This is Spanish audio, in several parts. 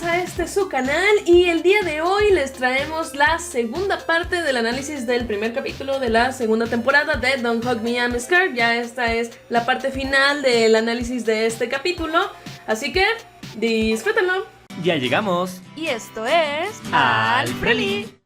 bienvenidos a este su canal y el día de hoy les traemos la segunda parte del análisis del primer capítulo de la segunda temporada de Don't Hug Me, I'm Scared. Ya esta es la parte final del análisis de este capítulo, así que disfrútenlo. Ya llegamos. Y esto es Al Preli.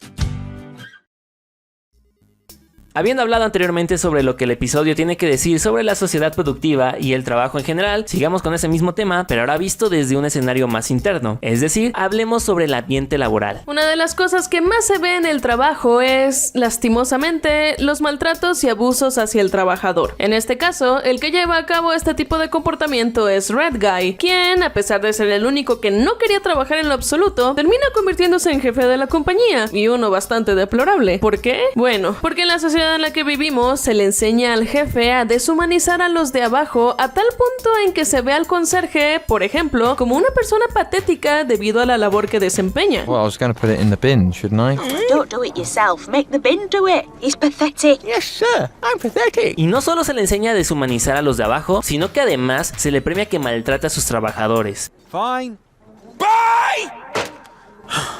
Habiendo hablado anteriormente sobre lo que el episodio tiene que decir sobre la sociedad productiva y el trabajo en general, sigamos con ese mismo tema, pero ahora visto desde un escenario más interno, es decir, hablemos sobre el ambiente laboral. Una de las cosas que más se ve en el trabajo es, lastimosamente, los maltratos y abusos hacia el trabajador. En este caso, el que lleva a cabo este tipo de comportamiento es Red Guy, quien, a pesar de ser el único que no quería trabajar en lo absoluto, termina convirtiéndose en jefe de la compañía, y uno bastante deplorable. ¿Por qué? Bueno, porque en la sociedad en la que vivimos se le enseña al jefe a deshumanizar a los de abajo a tal punto en que se ve al conserje, por ejemplo, como una persona patética debido a la labor que desempeña. Well, I was going to put it in the bin, shouldn't I? Don't do it yourself. Make the bin do it. He's pathetic. Yes, sir. I'm pathetic. Y no solo se le enseña a deshumanizar a los de abajo, sino que además se le premia que maltrata a sus trabajadores. Fine.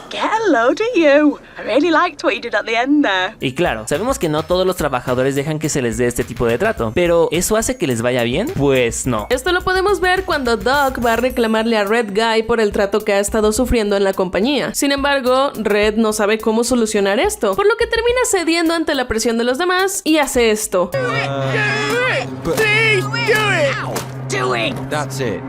Get a load of you. I really liked what you did at the end there. Y claro, sabemos que no todos los trabajadores dejan que se les dé este tipo de trato, pero ¿eso hace que les vaya bien? Pues no. Esto lo podemos ver cuando Doc va a reclamarle a Red Guy por el trato que ha estado sufriendo en la compañía. Sin embargo, Red no sabe cómo solucionar esto, por lo que termina cediendo ante la presión de los demás y hace esto. Please do it. Do it. That's it.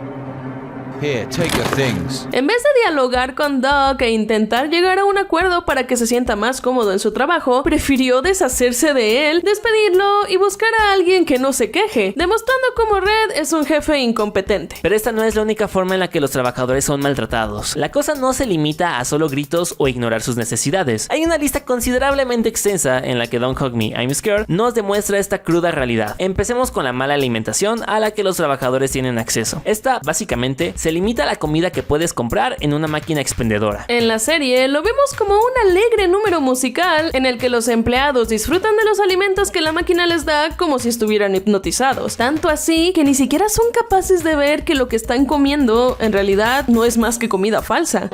Here, take your things. En vez de dialogar con Doc e intentar llegar a un acuerdo para que se sienta más cómodo en su trabajo, prefirió deshacerse de él, despedirlo y buscar a alguien que no se queje, demostrando cómo Red es un jefe incompetente. Pero esta no es la única forma en la que los trabajadores son maltratados. La cosa no se limita a solo gritos o ignorar sus necesidades. Hay una lista considerablemente extensa en la que Don't Hug Me, I'm Scared nos demuestra esta cruda realidad. Empecemos con la mala alimentación a la que los trabajadores tienen acceso. Esta, básicamente, se limita a la comida que puedes comprar en una máquina expendedora. En la serie lo vemos como un alegre número musical en el que los empleados disfrutan de los alimentos que la máquina les da como si estuvieran hipnotizados. Tanto así que ni siquiera son capaces de ver que lo que están comiendo en realidad no es más que comida falsa.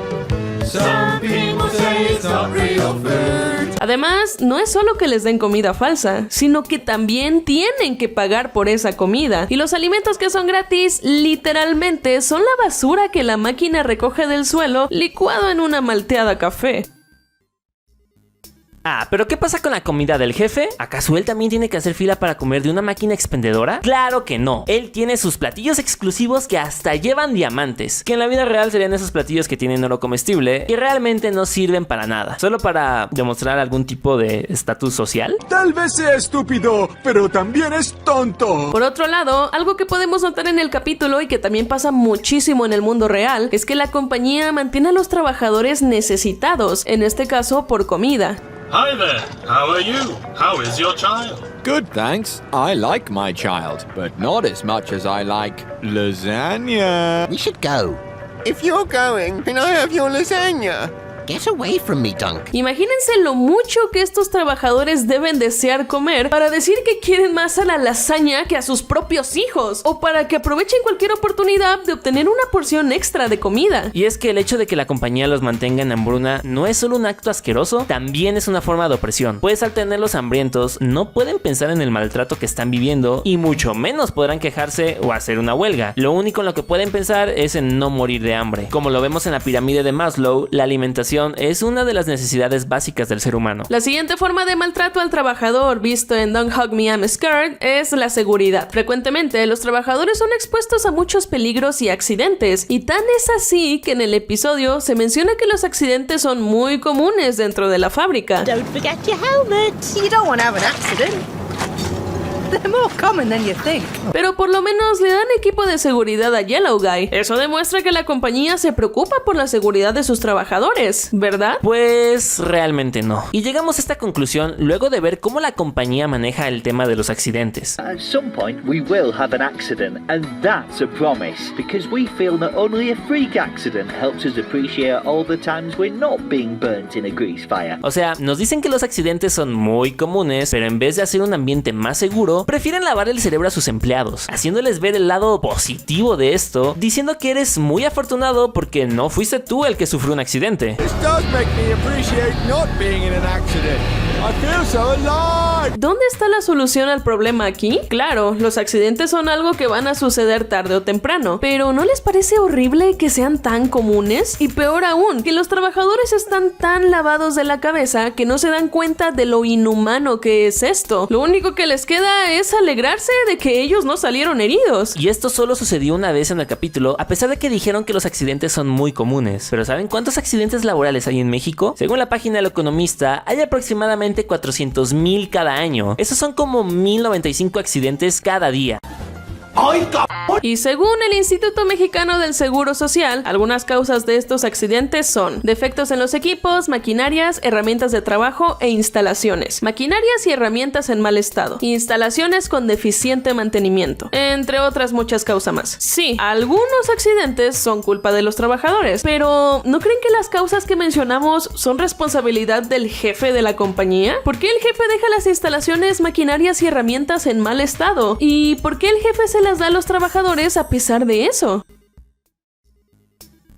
Además, no es solo que les den comida falsa, sino que también tienen que pagar por esa comida. Y los alimentos que son gratis, literalmente, son la basura que la máquina recoge del suelo, licuado en una malteada café. Ah, ¿pero qué pasa con la comida del jefe? ¿Acaso él también tiene que hacer fila para comer de una máquina expendedora? ¡Claro que no! Él tiene sus platillos exclusivos que hasta llevan diamantes, que en la vida real serían esos platillos que tienen oro comestible y realmente no sirven para nada, solo para demostrar algún tipo de estatus social. Tal vez sea estúpido, pero también es tonto. Por otro lado, algo que podemos notar en el capítulo y que también pasa muchísimo en el mundo real, es que la compañía mantiene a los trabajadores necesitados, en este caso por comida. Hi there, how are you? How is your child? Good, thanks. I like my child, but not as much as I like lasagna. We should go. If you're going, can I have your lasagna? Get away from me, Dunk. Imagínense lo mucho que estos trabajadores deben desear comer para decir que quieren más a la lasaña que a sus propios hijos, o para que aprovechen cualquier oportunidad de obtener una porción extra de comida. Y es que el hecho de que la compañía los mantenga en hambruna no es solo un acto asqueroso, también es una forma de opresión, pues al tenerlos hambrientos no pueden pensar en el maltrato que están viviendo y mucho menos podrán quejarse o hacer una huelga. Lo único en lo que pueden pensar es en no morir de hambre. Como lo vemos en la pirámide de Maslow, la alimentación es una de las necesidades básicas del ser humano. La siguiente forma de maltrato al trabajador visto en Don't Hug Me, I'm Scared es la seguridad. Frecuentemente los trabajadores son expuestos a muchos peligros y accidentes, y tan es así que en el episodio se menciona que los accidentes son muy comunes dentro de la fábrica. Don't forget your helmet. You don't want to have an accident. They're more common than you think. Pero por lo menos le dan equipo de seguridad a Yellow Guy. Eso demuestra que la compañía se preocupa por la seguridad de sus trabajadores, ¿verdad? Pues realmente no. Y llegamos a esta conclusión luego de ver cómo la compañía maneja el tema de los accidentes. At some point we will have an accident, and that's a promise, because we feel that only a freak accident helps us appreciate all the times we're not being burnt in a grease fire. O sea, nos dicen que los accidentes son muy comunes, pero en vez de hacer un ambiente más seguro, cambio, prefieren lavar el cerebro a sus empleados, haciéndoles ver el lado positivo de esto, diciendo que eres muy afortunado porque no fuiste tú el que sufrió un accidente. This does make me appreciate not being in an accident. I feel so alive. ¿Dónde está la solución al problema aquí? Claro, los accidentes son algo que van a suceder tarde o temprano, pero ¿no les parece horrible que sean tan comunes? Y peor aún, que los trabajadores están tan lavados de la cabeza que no se dan cuenta de lo inhumano que es esto. Lo único que les queda es alegrarse de que ellos no salieron heridos. Y esto solo sucedió una vez en el capítulo, a pesar de que dijeron que los accidentes son muy comunes. ¿Pero saben cuántos accidentes laborales hay en México? Según la página del Economista, hay aproximadamente 400,000 cada año. Esos son como 1,095 accidentes cada día. Y según el Instituto Mexicano del Seguro Social, algunas causas de estos accidentes son defectos en los equipos, maquinarias, herramientas de trabajo e instalaciones, maquinarias y herramientas en mal estado, instalaciones con deficiente mantenimiento, entre otras muchas causas más. Sí, algunos accidentes son culpa de los trabajadores, pero ¿no creen que las causas que mencionamos son responsabilidad del jefe de la compañía? ¿Por qué el jefe deja las instalaciones, maquinarias y herramientas en mal estado? ¿Y por qué el jefe se las da a los trabajadores a pesar de eso?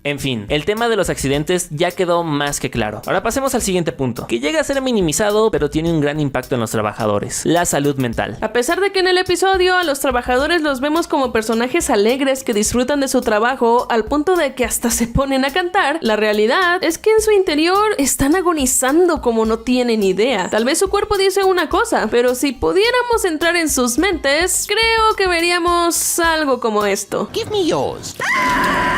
En fin, el tema de los accidentes ya quedó más que claro. Ahora pasemos al siguiente punto, que llega a ser minimizado, pero tiene un gran impacto en los trabajadores: la salud mental. A pesar de que en el episodio a los trabajadores los vemos como personajes alegres que disfrutan de su trabajo al punto de que hasta se ponen a cantar, la realidad es que en su interior están agonizando como no tienen idea. Tal vez su cuerpo dice una cosa, pero si pudiéramos entrar en sus mentes, creo que veríamos algo como esto. Give me yours.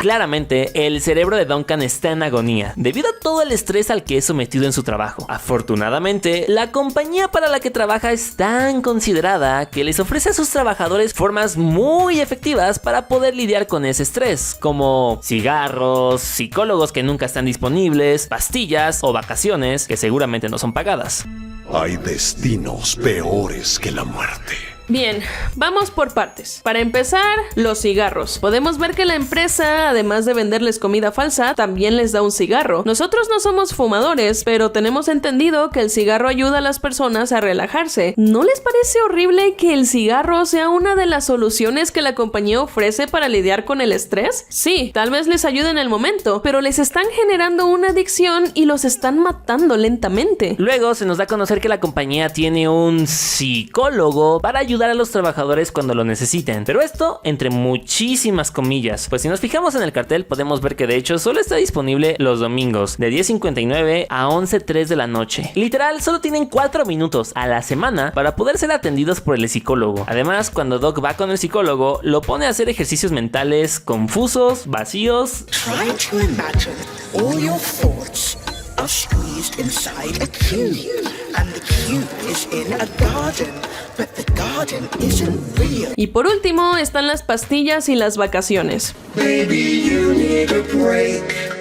Claramente, el cerebro de Duncan está en agonía, debido a todo el estrés al que es sometido en su trabajo. Afortunadamente, la compañía para la que trabaja es tan considerada que les ofrece a sus trabajadores formas muy efectivas para poder lidiar con ese estrés, como cigarros, psicólogos que nunca están disponibles, pastillas o vacaciones que seguramente no son pagadas. Hay destinos peores que la muerte. Bien, vamos por partes. Para empezar, los cigarros. Podemos ver que la empresa, además de venderles comida falsa, también les da un cigarro. Nosotros no somos fumadores, pero tenemos entendido que el cigarro ayuda a las personas a relajarse. ¿No les parece horrible que el cigarro sea una de las soluciones que la compañía ofrece para lidiar con el estrés? Sí, tal vez les ayude en el momento, pero les están generando una adicción y los están matando lentamente. Luego se nos da a conocer que la compañía tiene un psicólogo para ayudar a los trabajadores cuando lo necesiten, pero esto entre muchísimas comillas, pues si nos fijamos en el cartel podemos ver que de hecho solo está disponible los domingos de 10:59 a 11:03 de la noche. Literal, solo tienen 4 minutos a la semana para poder ser atendidos por el psicólogo. Además, cuando Doc va con el psicólogo, lo pone a hacer ejercicios mentales confusos, vacíos. Try to imagine all your thoughts are squeezed inside a cube, and the cube is in a garden, but the garden isn't real. Y por último están las pastillas y las vacaciones. Maybe you need a break.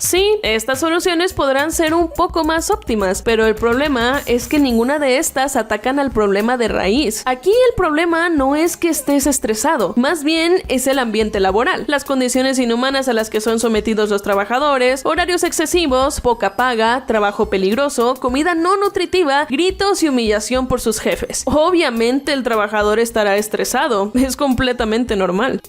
Sí, estas soluciones podrán ser un poco más óptimas, pero el problema es que ninguna de estas atacan al problema de raíz. Aquí el problema no es que estés estresado, más bien es el ambiente laboral, las condiciones inhumanas a las que son sometidos los trabajadores, horarios excesivos, poca paga, trabajo peligroso, comida no nutritiva, gritos y humillación por sus jefes. Obviamente el trabajador estará estresado, es completamente normal.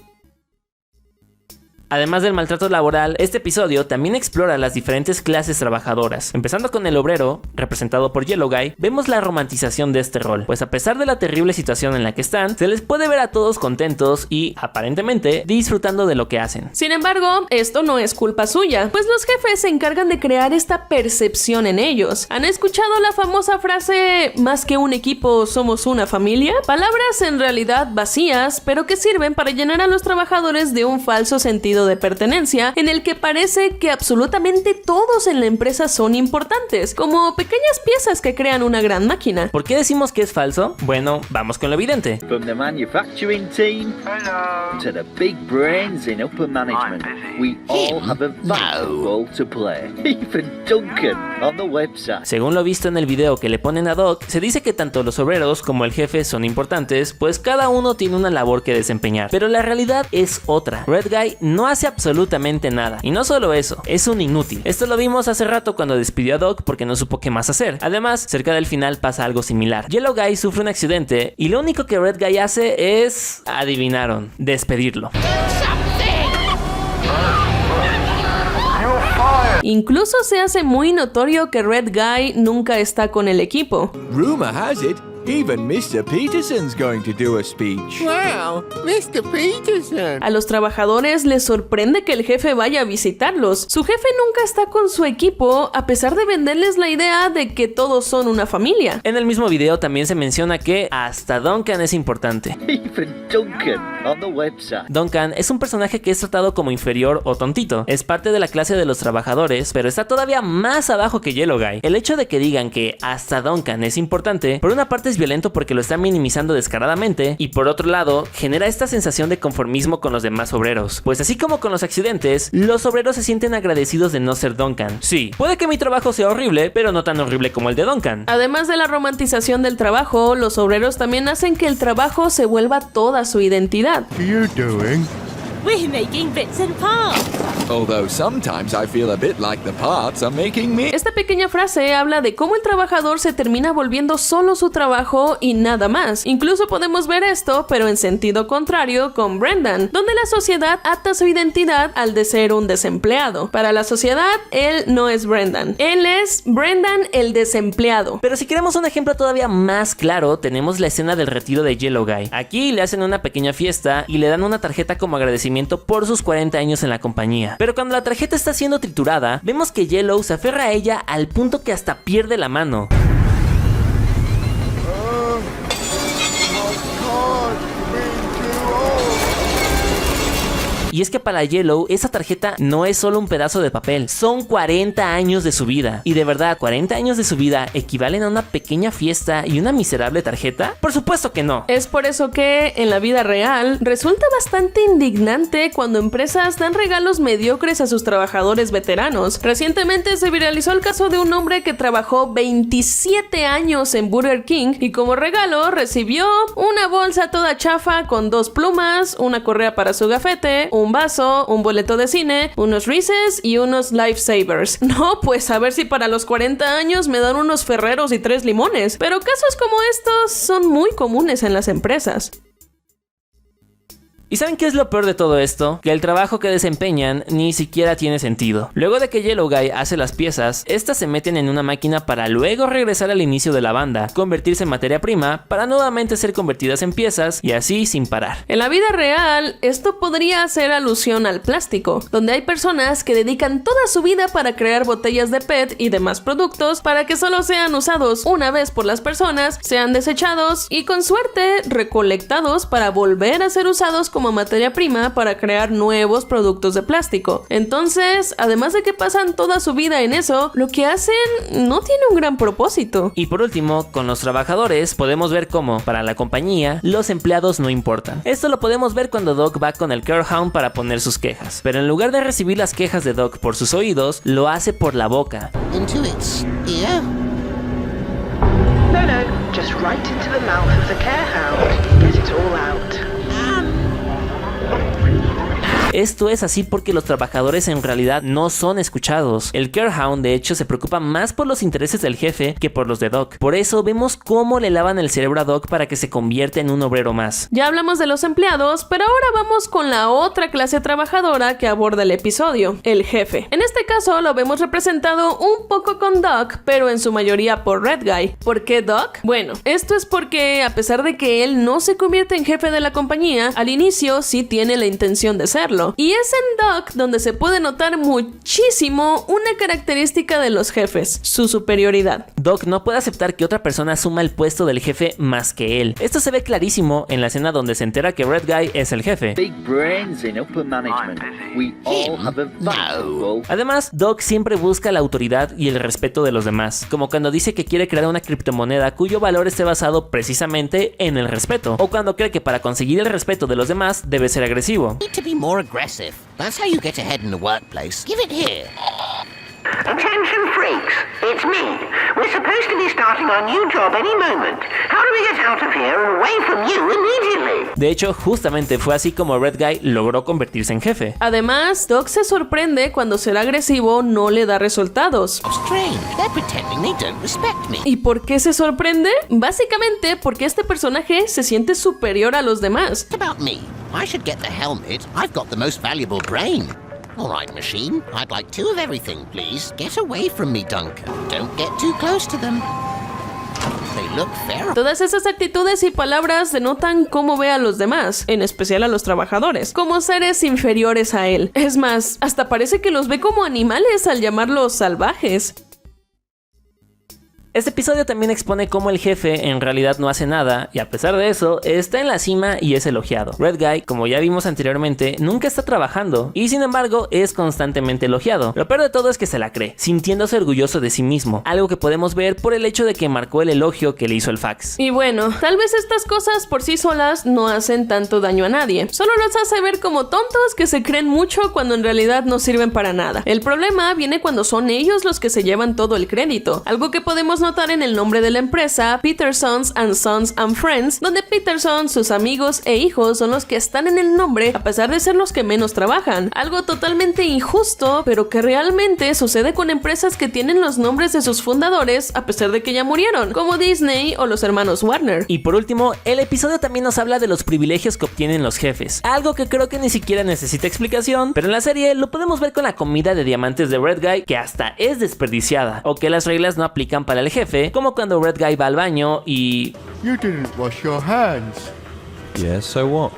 Además del maltrato laboral, este episodio también explora las diferentes clases trabajadoras. Empezando con el obrero, representado por Yellow Guy, vemos la romantización de este rol, pues a pesar de la terrible situación en la que están, se les puede ver a todos contentos y, aparentemente, disfrutando de lo que hacen. Sin embargo, esto no es culpa suya, pues los jefes se encargan de crear esta percepción en ellos. ¿Han escuchado la famosa frase, más que un equipo, somos una familia? Palabras en realidad vacías, pero que sirven para llenar a los trabajadores de un falso sentido de pertenencia en el que parece que absolutamente todos en la empresa son importantes, como pequeñas piezas que crean una gran máquina. ¿Por qué decimos que es falso? Bueno, vamos con lo evidente. From the manufacturing team to the big brains in upper management, we all have a vital role to play. Even Duncan on the website. Según lo visto en el video que le ponen a Doc, se dice que tanto los obreros como el jefe son importantes, pues cada uno tiene una labor que desempeñar. Pero la realidad es otra. Red Guy no no hace absolutamente nada. Y no solo eso, es un inútil. Esto lo vimos hace rato cuando despidió a Doc porque no supo qué más hacer. Además, cerca del final pasa algo similar. Yellow Guy sufre un accidente y lo único que Red Guy hace es, adivinaron, despedirlo. Incluso se hace muy notorio que Red Guy nunca está con el equipo. Rumor has it, even Mr. Peterson's going to do a speech. Wow, Mr. Peterson. A los trabajadores les sorprende que el jefe vaya a visitarlos. Su jefe nunca está con su equipo, a pesar de venderles la idea de que todos son una familia. En el mismo video también se menciona que hasta Duncan es importante. Even Duncan on the website. Duncan es un personaje que es tratado como inferior o tontito. Es parte de la clase de los trabajadores, pero está todavía más abajo que Yellow Guy. El hecho de que digan que hasta Duncan es importante, por una parte es violento porque lo están minimizando descaradamente, y por otro lado, genera esta sensación de conformismo con los demás obreros. Pues así como con los accidentes, los obreros se sienten agradecidos de no ser Duncan. Sí, puede que mi trabajo sea horrible, pero no tan horrible como el de Duncan. Además de la romantización del trabajo, los obreros también hacen que el trabajo se vuelva toda su identidad. What are you doing? We're making bits and parts. Although sometimes I feel a bit like the parts are making me. Esta pequeña frase habla de cómo el trabajador se termina volviendo solo su trabajo y nada más. Incluso podemos ver esto, pero en sentido contrario, con Brendan, donde la sociedad ata su identidad al de ser un desempleado. Para la sociedad, él no es Brendan. Él es Brendan el desempleado. Pero si queremos un ejemplo todavía más claro, tenemos la escena del retiro de Yellow Guy. Aquí le hacen una pequeña fiesta y le dan una tarjeta como agradecimiento por sus 40 años en la compañía. Pero cuando la tarjeta está siendo triturada, vemos que Yellow se aferra a ella al punto que hasta pierde la mano. Y es que para Yellow, esa tarjeta no es solo un pedazo de papel, son 40 años de su vida. Y de verdad, 40 años de su vida equivalen a una pequeña fiesta y una miserable tarjeta. Por supuesto que no. Es por eso que, en la vida real, resulta bastante indignante cuando empresas dan regalos mediocres a sus trabajadores veteranos. Recientemente se viralizó el caso de un hombre que trabajó 27 años en Burger King y como regalo recibió una bolsa toda chafa con 2 plumas, una correa para su gafete, un vaso, un boleto de cine, unos Reese's y unos Lifesavers. No, pues a ver si para los 40 años me dan unos Ferreros y 3 limones. Pero casos como estos son muy comunes en las empresas. ¿Y saben qué es lo peor de todo esto? Que el trabajo que desempeñan ni siquiera tiene sentido. Luego de que Yellow Guy hace las piezas, estas se meten en una máquina para luego regresar al inicio de la banda, convertirse en materia prima, para nuevamente ser convertidas en piezas y así sin parar. En la vida real, esto podría hacer alusión al plástico, donde hay personas que dedican toda su vida para crear botellas de PET y demás productos para que solo sean usados una vez por las personas, sean desechados y con suerte recolectados para volver a ser usados como materia prima para crear nuevos productos de plástico. Entonces, además de que pasan toda su vida en eso, lo que hacen no tiene un gran propósito. Y por último, con los trabajadores podemos ver cómo, para la compañía, los empleados no importan. Esto lo podemos ver cuando Doc va con el Carehound para poner sus quejas, pero en lugar de recibir las quejas de Doc por sus oídos, lo hace por la boca. Into its ear? No, just right into the mouth of the Carehound. Get it all out. Esto es así porque los trabajadores en realidad no son escuchados. El Carehound de hecho se preocupa más por los intereses del jefe que por los de Doc. Por eso vemos cómo le lavan el cerebro a Doc para que se convierta en un obrero más. Ya hablamos de los empleados, pero ahora vamos con la otra clase trabajadora que aborda el episodio, el jefe. En este caso lo vemos representado un poco con Doc, pero en su mayoría por Red Guy. ¿Por qué Doc? Bueno, esto es porque a pesar de que él no se convierte en jefe de la compañía, al inicio sí tiene la intención de serlo. Y es en Doc donde se puede notar muchísimo una característica de los jefes, su superioridad. Doc no puede aceptar que otra persona asuma el puesto del jefe más que él. Esto se ve clarísimo en la escena donde se entera que Red Guy es el jefe. Big brains in upper management. We all have a valuable. Además, Doc siempre busca la autoridad y el respeto de los demás, como cuando dice que quiere crear una criptomoneda cuyo valor esté basado precisamente en el respeto, o cuando cree que para conseguir el respeto de los demás debe ser agresivo. Need to be more aggressive. That's how you get ahead in the workplace. Give it here. Attention, freaks, it's me. We're supposed to be starting our new job any moment. How do we get out of here and away from you immediately? De hecho, justamente fue así como Red Guy logró convertirse en jefe. Además, Doc se sorprende cuando ser agresivo no le da resultados. Strange, they're pretending they don't respect me. ¿Y por qué se sorprende? Básicamente porque este personaje se siente superior a los demás. What about me? I should get the helmet. I've got the most valuable brain. All right, machine. I'd like 2 of everything, please. Get away from me, Duncan. Don't get too close to them. They look feral. Todas esas actitudes y palabras denotan cómo ve a los demás, en especial a los trabajadores, como seres inferiores a él. Es más, hasta parece que los ve como animales al llamarlos salvajes. Este episodio también expone cómo el jefe en realidad no hace nada y a pesar de eso está en la cima y es elogiado. Red Guy, como ya vimos anteriormente, nunca está trabajando y sin embargo es constantemente elogiado. Lo peor de todo es que se la cree, sintiéndose orgulloso de sí mismo, algo que podemos ver por el hecho de que marcó el elogio que le hizo el fax. Y bueno, tal vez estas cosas por sí solas no hacen tanto daño a nadie, solo los hace ver como tontos que se creen mucho cuando en realidad no sirven para nada. El problema viene cuando son ellos los que se llevan todo el crédito, algo que podemos notar en el nombre de la empresa, Petersons and Sons and Friends, donde Peterson, sus amigos e hijos son los que están en el nombre a pesar de ser los que menos trabajan. Algo totalmente injusto, pero que realmente sucede con empresas que tienen los nombres de sus fundadores a pesar de que ya murieron, como Disney o los hermanos Warner. Y por último, el episodio también nos habla de los privilegios que obtienen los jefes, algo que creo que ni siquiera necesita explicación, pero en la serie lo podemos ver con la comida de diamantes de Red Guy, que hasta es desperdiciada, o que las reglas no aplican para el jefe, como cuando Red Guy va al baño y... You didn't wash your hands. Yeah, so what?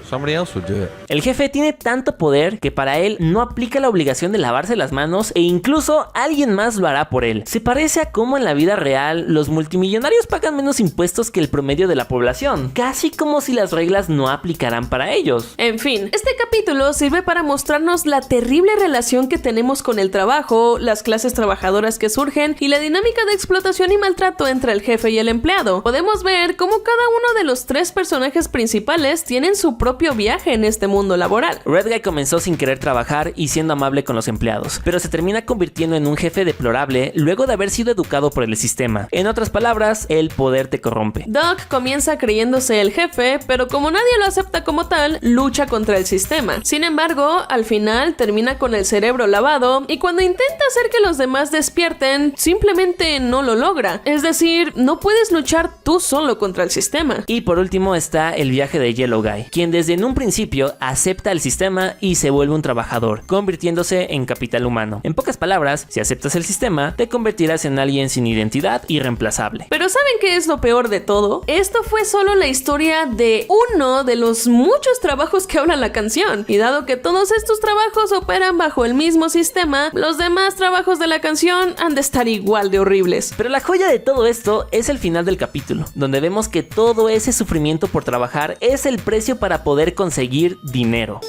Somebody else would do it. El jefe tiene tanto poder que para él no aplica la obligación de lavarse las manos e incluso alguien más lo hará por él. Se parece a cómo en la vida real los multimillonarios pagan menos impuestos que el promedio de la población, casi como si las reglas no aplicaran para ellos. En fin, este capítulo sirve para mostrarnos la terrible relación que tenemos con el trabajo, las clases trabajadoras que surgen y la dinámica de explotación y maltrato entre el jefe y el empleado. Podemos ver cómo cada uno de los 3 personajes principales tienen su propio viaje en este mundo laboral. Red Guy comenzó sin querer trabajar y siendo amable con los empleados, pero se termina convirtiendo en un jefe deplorable luego de haber sido educado por el sistema. En otras palabras, el poder te corrompe. Doc comienza creyéndose el jefe, pero como nadie lo acepta como tal, lucha contra el sistema. Sin embargo, al final termina con el cerebro lavado y cuando intenta hacer que los demás despierten, simplemente no lo logra. Es decir, no puedes luchar tú solo contra el sistema. Y por último está el viaje de Yellow Guy, quien desde en un principio acepta el sistema y se vuelve un trabajador, convirtiéndose en capital humano. En pocas palabras, si aceptas el sistema, te convertirás en alguien sin identidad y reemplazable. Pero ¿saben qué es lo peor de todo? Esto fue solo la historia de uno de los muchos trabajos que habla la canción. Y dado que todos estos trabajos operan bajo el mismo sistema, los demás trabajos de la canción han de estar igual de horribles. Pero la joya de todo esto es el final del capítulo, donde vemos que todo ese sufrimiento por trabajar es el precio para poder conseguir dinero.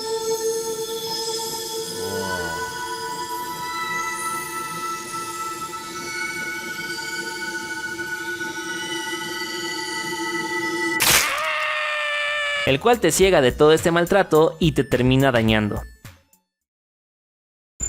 El cual te ciega de todo este maltrato y te termina dañando.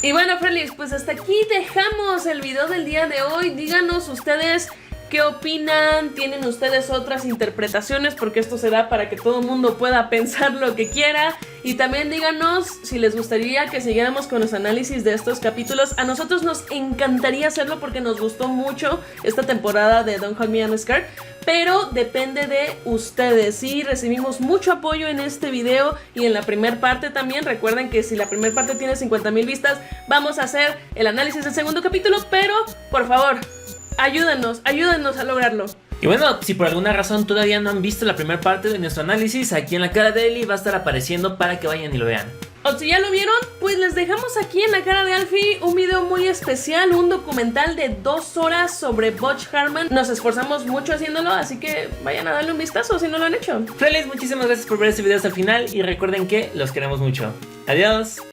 Y bueno, Frelis, pues hasta aquí dejamos el video del día de hoy. Díganos ustedes qué opinan, tienen ustedes otras interpretaciones, porque esto se da para que todo el mundo pueda pensar lo que quiera. Y también díganos si les gustaría que siguiéramos con los análisis de estos capítulos. A nosotros nos encantaría hacerlo porque nos gustó mucho esta temporada de Don't Hug Me I'm Scared, pero depende de ustedes. Sí, recibimos mucho apoyo en este video y en la primera parte también. Recuerden que si la primera parte tiene 50,000 vistas, vamos a hacer el análisis del segundo capítulo, pero por favor, ayúdenos a lograrlo. Y bueno, si por alguna razón todavía no han visto la primera parte de nuestro análisis, aquí en la cara de Eli va a estar apareciendo para que vayan y lo vean. O si ya lo vieron, pues les dejamos aquí en la cara de Alfie un video muy especial, un documental de 2 horas sobre Butch Hartman. Nos esforzamos mucho haciéndolo, así que vayan a darle un vistazo si no lo han hecho. Frelis, muchísimas gracias por ver este video hasta el final y recuerden que los queremos mucho. Adiós.